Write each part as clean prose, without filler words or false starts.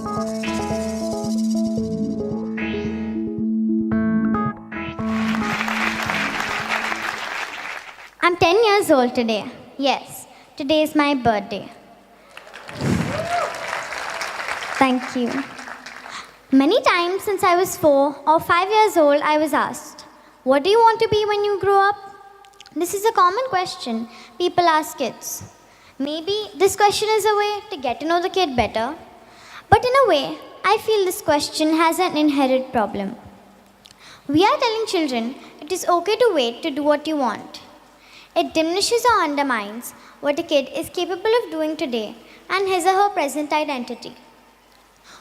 I'm 10 years old today. Yes, today is my birthday. Thank you. Many times since I was 4 or 5 years old, I was asked, what do you want to be when you grow up? This is a common question people ask kids. Maybe this question is a way to get to know the kid better. But in a way, I feel this question has an inherent problem. We are telling children it is okay to wait to do what you want. It diminishes or undermines what a kid is capable of doing today and his or her present identity.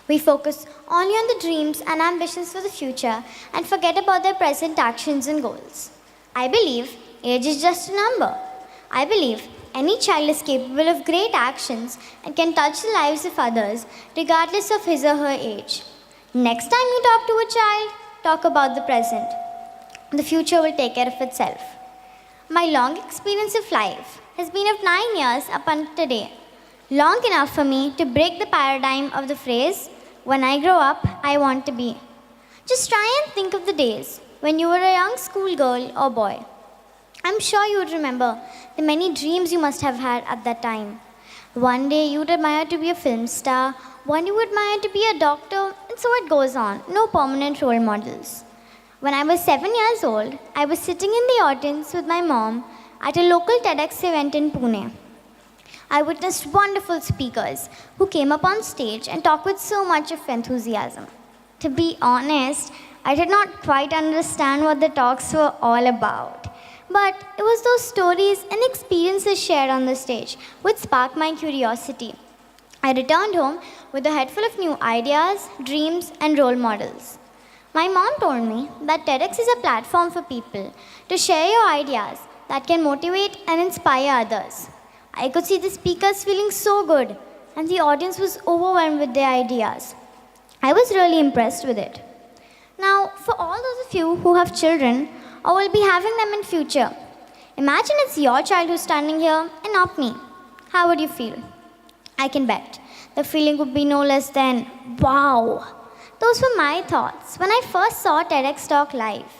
We focus only on the dreams and ambitions for the future and forget about their present actions and goals. I believe age is just a number. I believe any child is capable of great actions and can touch the lives of others regardless of his or her age. Next time you talk to a child, talk about the present. The future will take care of itself. My long experience of life has been of 9 years up until today. Long enough for me to break the paradigm of the phrase, when I grow up, I want to be. Just try and think of the days when you were a young schoolgirl or boy. I'm sure you would remember the many dreams you must have had at that time. One day you would admire to be a film star, one you would admire to be a doctor, and so it goes on. No permanent role models. When I was 7 years old, I was sitting in the audience with my mom at a local TEDx event in Pune. I witnessed wonderful speakers who came up on stage and talked with so much of enthusiasm. To be honest, I did not quite understand what the talks were all about. But it was those stories and experiences shared on the stage which sparked my curiosity. I returned home with a head full of new ideas, dreams, and role models. My mom told me that TEDx is a platform for people to share your ideas that can motivate and inspire others. I could see the speakers feeling so good, and the audience was overwhelmed with their ideas. I was really impressed with it. Now, for all those of you who have children or will be having them in future, imagine it's your child who's standing here and not me. How would you feel? I can bet the feeling would be no less than, wow. Those were my thoughts when I first saw TEDx talk live.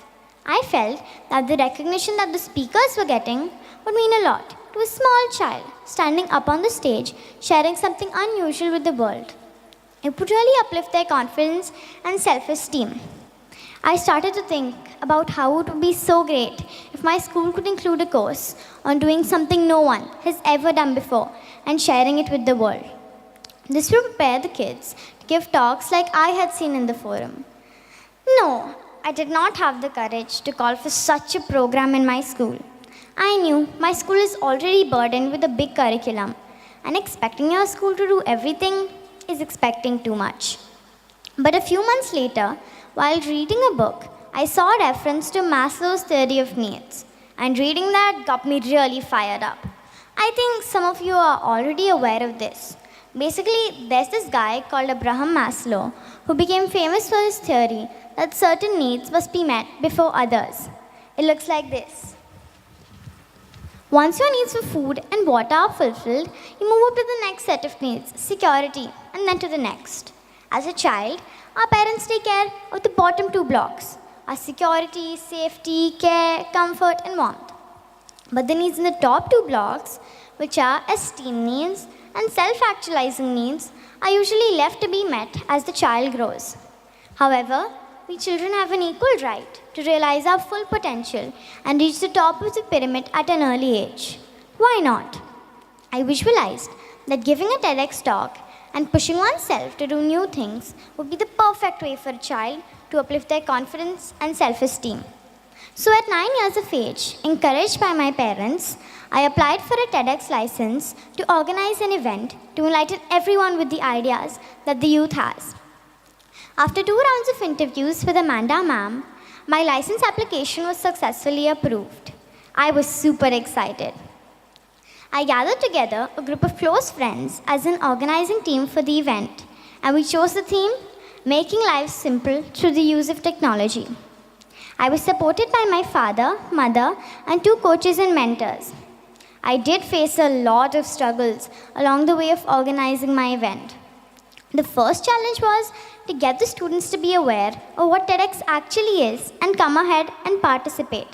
I felt that the recognition that the speakers were getting would mean a lot to a small child standing up on the stage, sharing something unusual with the world. It would really uplift their confidence and self-esteem. I started to think about how it would be so great if my school could include a course on doing something no one has ever done before and sharing it with the world. This would prepare the kids to give talks like I had seen in the forum. No, I did not have the courage to call for such a program in my school. I knew my school is already burdened with a big curriculum, and expecting your school to do everything is expecting too much. But a few months later, while reading a book, I saw a reference to Maslow's theory of needs, and reading that got me really fired up. I think some of you are already aware of this. Basically, there's this guy called Abraham Maslow who became famous for his theory that certain needs must be met before others. It looks like this. Once your needs for food and water are fulfilled, you move up to the next set of needs, security, and then to the next. As a child, our parents take care of the bottom two blocks, our security, safety, care, comfort, and warmth. But the needs in the top two blocks, which are esteem needs and self-actualizing needs, are usually left to be met as the child grows. However, we children have an equal right to realize our full potential and reach the top of the pyramid at an early age. Why not? I visualized that giving a TEDx talk and pushing oneself to do new things would be the perfect way for a child to uplift their confidence and self-esteem. So at 9 years of age, encouraged by my parents, I applied for a TEDx license to organize an event to enlighten everyone with the ideas that the youth has. After 2 rounds of interviews with Amanda ma'am, my license application was successfully approved. I was super excited. I gathered together a group of close friends as an organizing team for the event, and we chose the theme, Making Life Simple Through the Use of Technology. I was supported by my father, mother, and 2 coaches and mentors. I did face a lot of struggles along the way of organizing my event. The first challenge was to get the students to be aware of what TEDx actually is and come ahead and participate.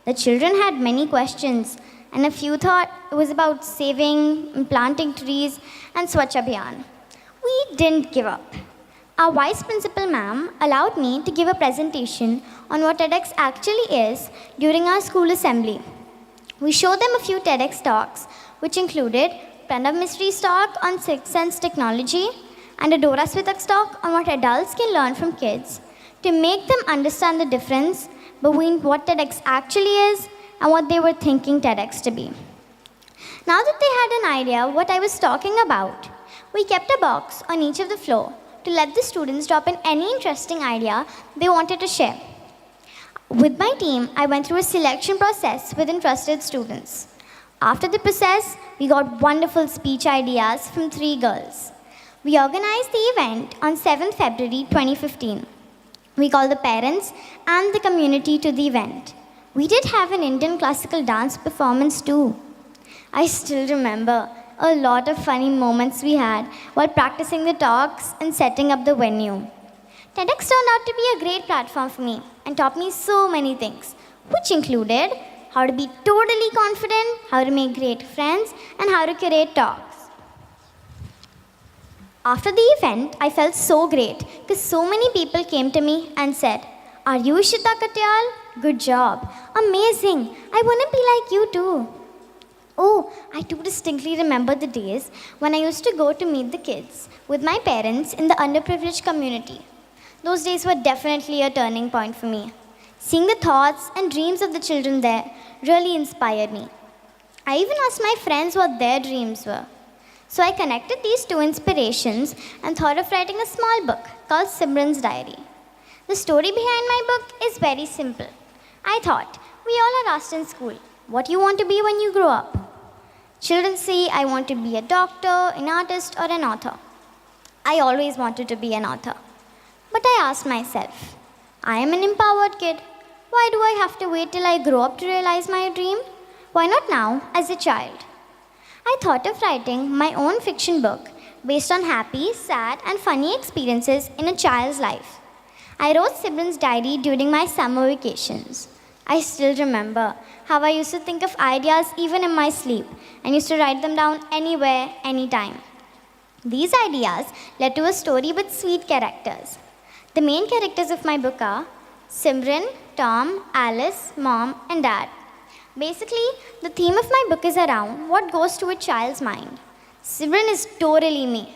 The children had many questions, and a few thought it was about saving and planting trees and Swachh Abhiyan. We didn't give up. Our vice principal ma'am allowed me to give a presentation on what TEDx actually is during our school assembly. We showed them a few TEDx talks, which included Pranav Misri's talk on Sixth Sense technology and a Dora Svitak's talk on what adults can learn from kids to make them understand the difference between what TEDx actually is and what they were thinking TEDx to be. Now that they had an idea of what I was talking about, we kept a box on each of the floor to let the students drop in any interesting idea they wanted to share. With my team, I went through a selection process with interested students. After the process, we got wonderful speech ideas from 3 girls. We organized the event on 7th February 2015. We called the parents and the community to the event. We did have an Indian classical dance performance too. I still remember a lot of funny moments we had while practicing the talks and setting up the venue. TEDx turned out to be a great platform for me and taught me so many things, which included how to be totally confident, how to make great friends, and how to curate talks. After the event, I felt so great because so many people came to me and said, "Are you Ishita Katyal? Good job. Amazing. I want to be like you too." Oh, I too distinctly remember the days when I used to go to meet the kids with my parents in the underprivileged community. Those days were definitely a turning point for me. Seeing the thoughts and dreams of the children there really inspired me. I even asked my friends what their dreams were. So I connected these two inspirations and thought of writing a small book called Simran's Diary. The story behind my book is very simple. I thought, we all are asked in school, what do you want to be when you grow up? Children say, I want to be a doctor, an artist, or an author. I always wanted to be an author. But I asked myself, I am an empowered kid. Why do I have to wait till I grow up to realize my dream? Why not now, as a child? I thought of writing my own fiction book based on happy, sad, and funny experiences in a child's life. I wrote Simran's diary during my summer vacations. I still remember how I used to think of ideas even in my sleep and used to write them down anywhere, anytime. These ideas led to a story with sweet characters. The main characters of my book are Simran, Tom, Alice, Mom, and Dad. Basically, the theme of my book is around what goes to a child's mind. Simran is totally me.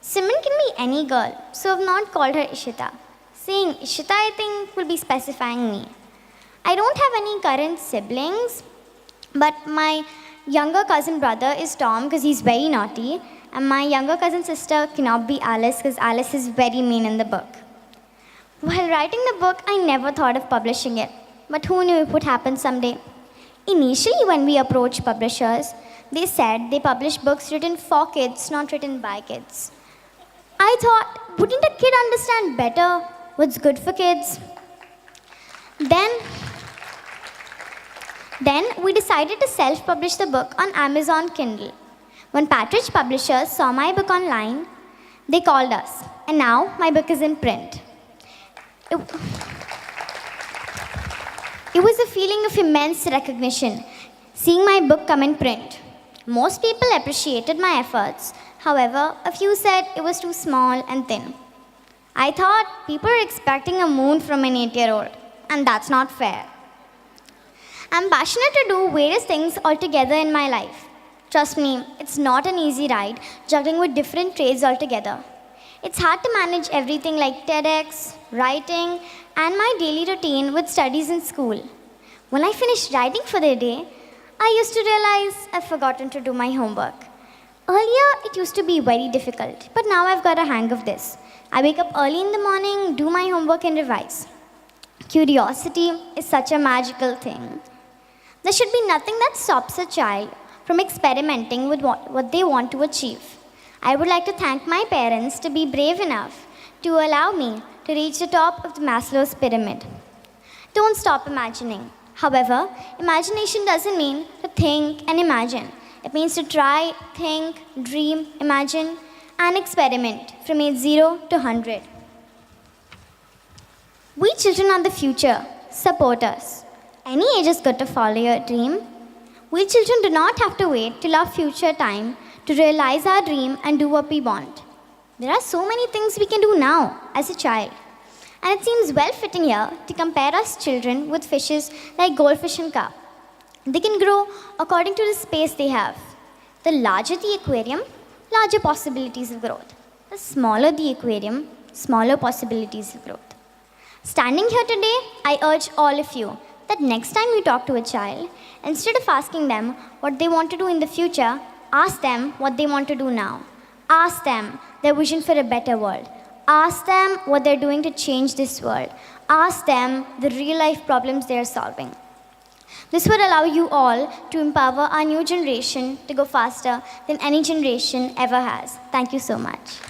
Simran can be any girl, so I've not called her Ishita. Saying Ishita, I think, will be specifying me. I don't have any current siblings, but my younger cousin brother is Tom because he's very naughty, and my younger cousin sister cannot be Alice because Alice is very mean in the book. While writing the book, I never thought of publishing it, but who knew it would happen someday. Initially, when we approached publishers, they said they publish books written for kids, not written by kids. I thought, wouldn't a kid understand better what's good for kids? Then we decided to self-publish the book on Amazon Kindle. When Patridge Publishers saw my book online, they called us, and now my book is in print. It was a feeling of immense recognition, seeing my book come in print. Most people appreciated my efforts. However, a few said it was too small and thin. I thought people were expecting a moon from an 8-year-old, and that's not fair. I'm passionate to do various things altogether in my life. Trust me, it's not an easy ride, juggling with different trades altogether. It's hard to manage everything like TEDx, writing, and my daily routine with studies in school. When I finished writing for the day, I used to realize I've forgotten to do my homework. Earlier, it used to be very difficult, but now I've got a hang of this. I wake up early in the morning, do my homework, and revise. Curiosity is such a magical thing. There should be nothing that stops a child from experimenting with what they want to achieve. I would like to thank my parents to be brave enough to allow me to reach the top of the Maslow's pyramid. Don't stop imagining. However, imagination doesn't mean to think and imagine. It means to try, think, dream, imagine, and experiment from age 0 to 100. We children are the future. Support us. Any age is good to follow your dream. We children do not have to wait till our future time to realize our dream and do what we want. There are so many things we can do now as a child. And it seems well fitting here to compare us children with fishes like goldfish and carp. They can grow according to the space they have. The larger the aquarium, larger possibilities of growth. The smaller the aquarium, smaller possibilities of growth. Standing here today, I urge all of you that next time you talk to a child, instead of asking them what they want to do in the future, ask them what they want to do now. Ask them their vision for a better world. Ask them what they're doing to change this world. Ask them the real life problems they are solving. This would allow you all to empower our new generation to go faster than any generation ever has. Thank you so much.